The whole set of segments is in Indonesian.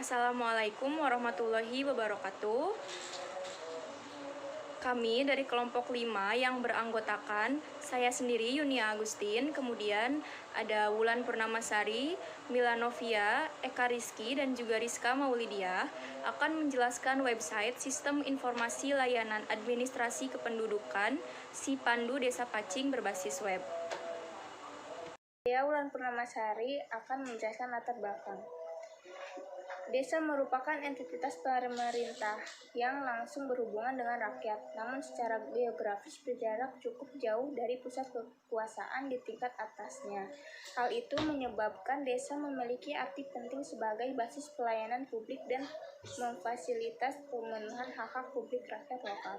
Assalamualaikum warahmatullahi wabarakatuh. Kami dari kelompok 5 yang beranggotakan saya sendiri Yunia Agustin, kemudian ada Wulan Purnamasari, Milanovia, Eka Rizky, dan juga Rizka Maulidia akan menjelaskan website Sistem Informasi Layanan Administrasi Kependudukan Sipandu Desa Pacing berbasis web. Saya Wulan Purnamasari akan menjelaskan latar belakang. Desa merupakan entitas pemerintah yang langsung berhubungan dengan rakyat, namun secara geografis berjarak cukup jauh dari pusat kekuasaan di tingkat atasnya. Hal itu menyebabkan desa memiliki arti penting sebagai basis pelayanan publik dan memfasilitas pemenuhan hak-hak publik rakyat lokal.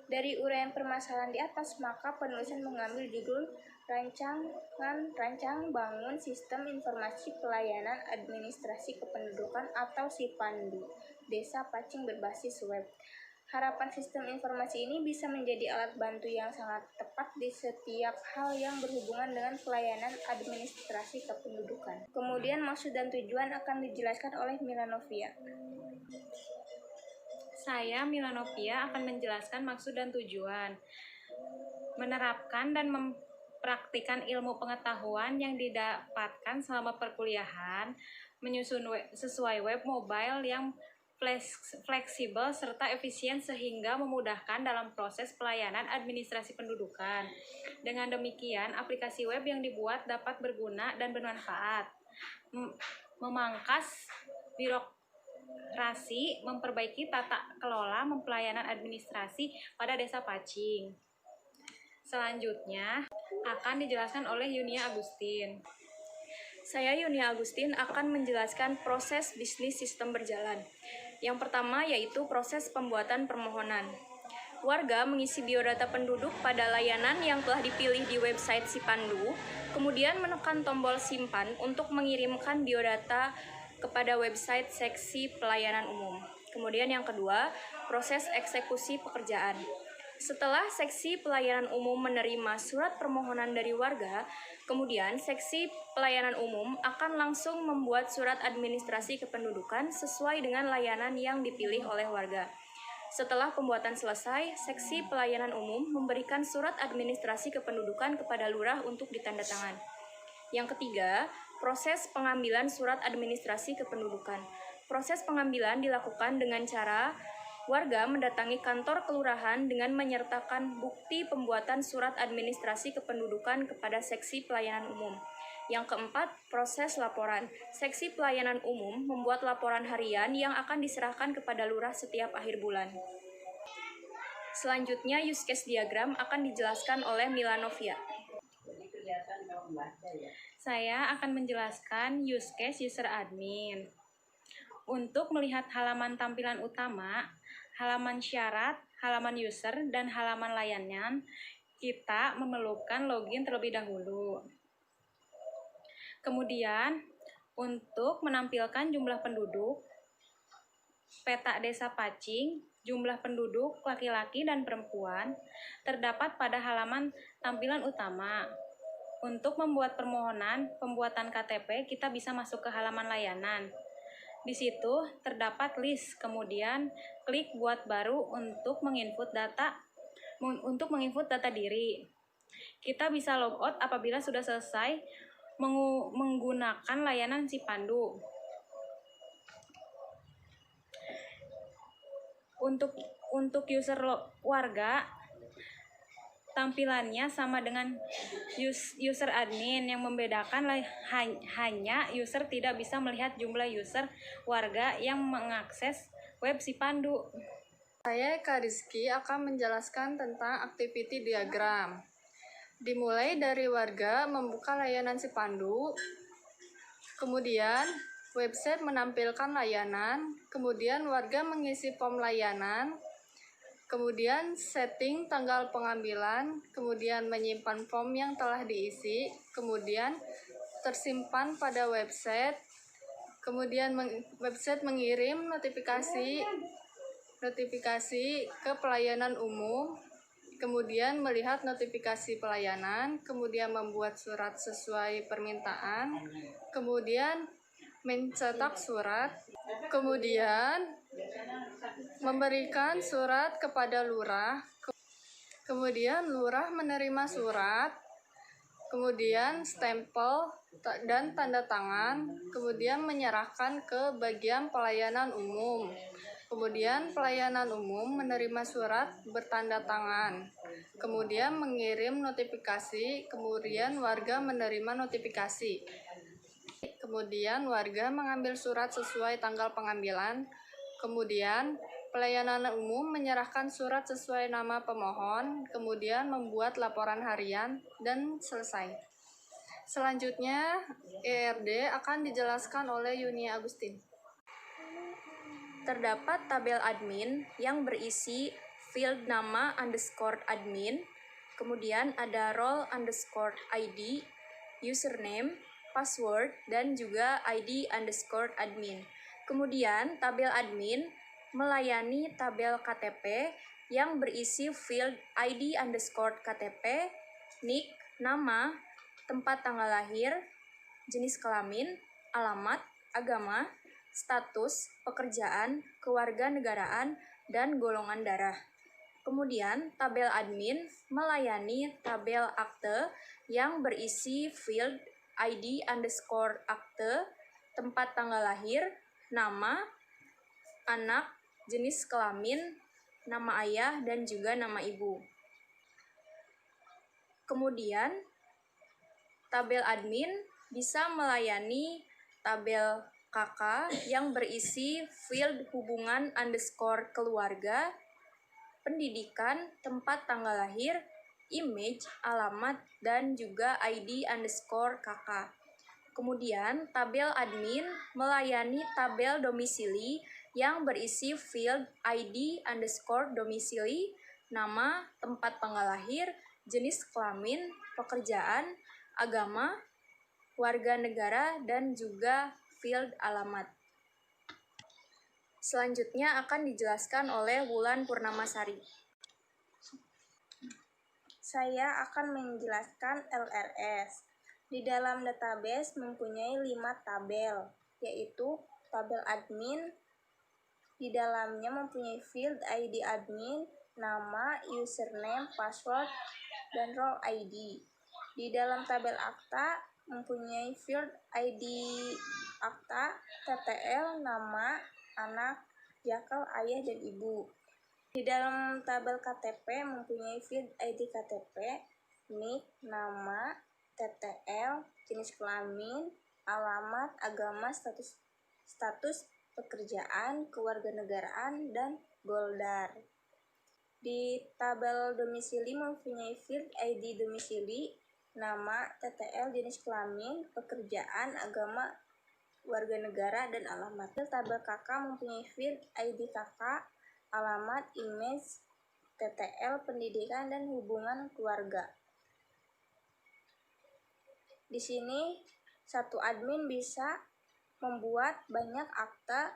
Dari uraian permasalahan di atas, maka penulisan mengambil judul Rancang Bangun Sistem Informasi Pelayanan Administrasi Kependudukan atau Sipandu Desa Pacing berbasis web. Harapan sistem informasi ini bisa menjadi alat bantu yang sangat tepat di setiap hal yang berhubungan dengan pelayanan administrasi kependudukan. Kemudian maksud dan tujuan akan dijelaskan oleh Milanovia. Saya, Milanovia, akan menjelaskan maksud dan tujuan. Menerapkan dan mempraktikkan ilmu pengetahuan yang didapatkan selama perkuliahan, menyusun sesuai web mobile yang fleksibel serta efisien sehingga memudahkan dalam proses pelayanan administrasi pendudukan. Dengan demikian, aplikasi web yang dibuat dapat berguna dan bermanfaat, memangkas birokrasi, memperbaiki tata kelola pelayanan administrasi pada Desa Pacing. Selanjutnya akan dijelaskan oleh Yunia Agustin. Saya Yunia Agustin akan menjelaskan proses bisnis sistem berjalan. Yang pertama yaitu proses pembuatan permohonan. Warga mengisi biodata penduduk pada layanan yang telah dipilih di website Sipandu, kemudian menekan tombol simpan untuk mengirimkan biodata kepada website seksi pelayanan umum. Kemudian yang kedua, proses eksekusi pekerjaan. Setelah seksi pelayanan umum menerima surat permohonan dari warga, kemudian seksi pelayanan umum akan langsung membuat surat administrasi kependudukan sesuai dengan layanan yang dipilih oleh warga. Setelah pembuatan selesai, seksi pelayanan umum memberikan surat administrasi kependudukan kepada lurah untuk ditandatangan. Yang ketiga, proses pengambilan surat administrasi kependudukan. Proses pengambilan dilakukan dengan cara warga mendatangi kantor kelurahan dengan menyertakan bukti pembuatan surat administrasi kependudukan kepada seksi pelayanan umum. Yang keempat, proses laporan. Seksi pelayanan umum membuat laporan harian yang akan diserahkan kepada lurah setiap akhir bulan. Selanjutnya, use case diagram akan dijelaskan oleh Milanovia. Saya akan menjelaskan use case user admin. Untuk melihat halaman tampilan utama, halaman syarat, halaman user, dan halaman layanan, kita memerlukan login terlebih dahulu. Kemudian, untuk menampilkan jumlah penduduk, peta Desa Pacing, jumlah penduduk laki-laki dan perempuan, terdapat pada halaman tampilan utama. Untuk membuat permohonan pembuatan KTP, kita bisa masuk ke halaman layanan. Di situ terdapat list, kemudian klik buat baru untuk menginput data diri. Kita bisa logout apabila sudah selesai menggunakan layanan Sipandu. Untuk user warga, tampilannya sama dengan user admin, yang membedakan hanya user tidak bisa melihat jumlah user warga yang mengakses web Sipandu. Saya Eka Rizky akan menjelaskan tentang activity diagram. Dimulai dari warga membuka layanan Sipandu, kemudian website menampilkan layanan, kemudian warga mengisi form layanan, kemudian setting tanggal pengambilan, kemudian menyimpan form yang telah diisi, kemudian tersimpan pada website, kemudian website mengirim notifikasi ke pelayanan umum, kemudian melihat notifikasi pelayanan, kemudian membuat surat sesuai permintaan, kemudian mencetak surat, kemudian memberikan surat kepada lurah, kemudian lurah menerima surat, kemudian stempel dan tanda tangan, kemudian menyerahkan ke bagian pelayanan umum. Kemudian pelayanan umum menerima surat bertanda tangan, kemudian mengirim notifikasi, kemudian warga menerima notifikasi. Kemudian warga mengambil surat sesuai tanggal pengambilan, kemudian pelayanan umum menyerahkan surat sesuai nama pemohon, kemudian membuat laporan harian, dan selesai. Selanjutnya, ERD akan dijelaskan oleh Yuni Agustin. Terdapat tabel admin yang berisi field nama underscore admin, kemudian ada role underscore ID, username, password, dan juga ID underscore admin. Kemudian tabel admin melayani tabel KTP yang berisi field ID underscore KTP, NIK, nama, tempat tanggal lahir, jenis kelamin, alamat, agama, status, pekerjaan, kewarganegaraan, dan golongan darah. Kemudian, tabel admin melayani tabel akte yang berisi field ID underscore akte, tempat tanggal lahir, nama, anak, jenis kelamin, nama ayah, dan juga nama ibu. Kemudian, tabel admin bisa melayani tabel KK yang berisi field hubungan underscore keluarga, pendidikan, tempat tanggal lahir, image, alamat, dan juga ID underscore KK. Kemudian, tabel admin melayani tabel domisili yang berisi field ID underscore domisili, nama, tempat tanggal lahir, jenis kelamin, pekerjaan, agama, warga negara, dan juga field alamat. Selanjutnya akan dijelaskan oleh Wulan Purnamasari. Saya akan menjelaskan LRS. Di dalam database mempunyai 5 tabel, yaitu tabel admin. Di dalamnya mempunyai field ID admin, nama, username, password, dan role ID. Di dalam tabel akta mempunyai field ID akta, TTL, nama, anak, jakal, ayah, dan ibu. Di dalam tabel KTP mempunyai field ID KTP, NIK, nama, TTL, jenis kelamin, alamat, agama, status pekerjaan, kewarganegaraan, dan goldar. Di tabel domisili mempunyai field ID domisili, nama, TTL, jenis kelamin, pekerjaan, agama, warga negara, dan alamat. Tabel KK mempunyai field ID KK, alamat, image, TTL, pendidikan, dan hubungan keluarga. Di sini, satu admin bisa membuat banyak akta,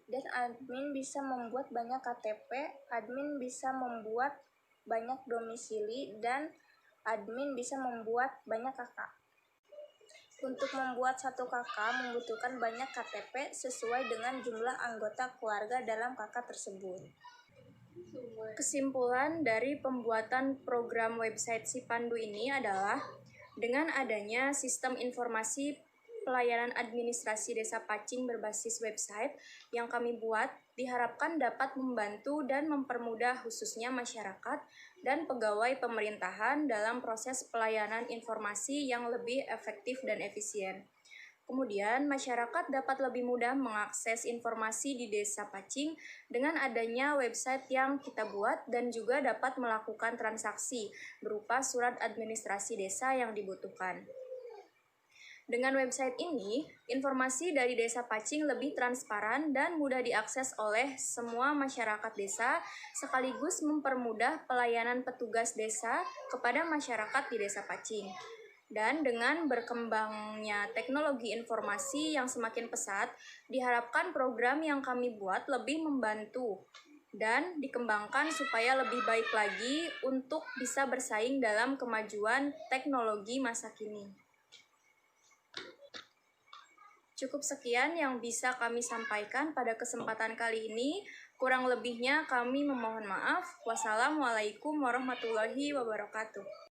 dan admin bisa membuat banyak KTP, admin bisa membuat banyak domisili, dan admin bisa membuat banyak KK. Untuk membuat satu KK membutuhkan banyak KTP sesuai dengan jumlah anggota keluarga dalam KK tersebut. Kesimpulan dari pembuatan program website Sipandu ini adalah dengan adanya sistem informasi pelayanan administrasi Desa Pacing berbasis website yang kami buat diharapkan dapat membantu dan mempermudah khususnya masyarakat dan pegawai pemerintahan dalam proses pelayanan informasi yang lebih efektif dan efisien. Kemudian, masyarakat dapat lebih mudah mengakses informasi di Desa Pacing dengan adanya website yang kita buat dan juga dapat melakukan transaksi berupa surat administrasi desa yang dibutuhkan. Dengan website ini, informasi dari Desa Pacing lebih transparan dan mudah diakses oleh semua masyarakat desa, sekaligus mempermudah pelayanan petugas desa kepada masyarakat di Desa Pacing. Dan dengan berkembangnya teknologi informasi yang semakin pesat, diharapkan program yang kami buat lebih membantu dan dikembangkan supaya lebih baik lagi untuk bisa bersaing dalam kemajuan teknologi masa kini. Cukup sekian yang bisa kami sampaikan pada kesempatan kali ini. Kurang lebihnya kami memohon maaf. Wassalamualaikum warahmatullahi wabarakatuh.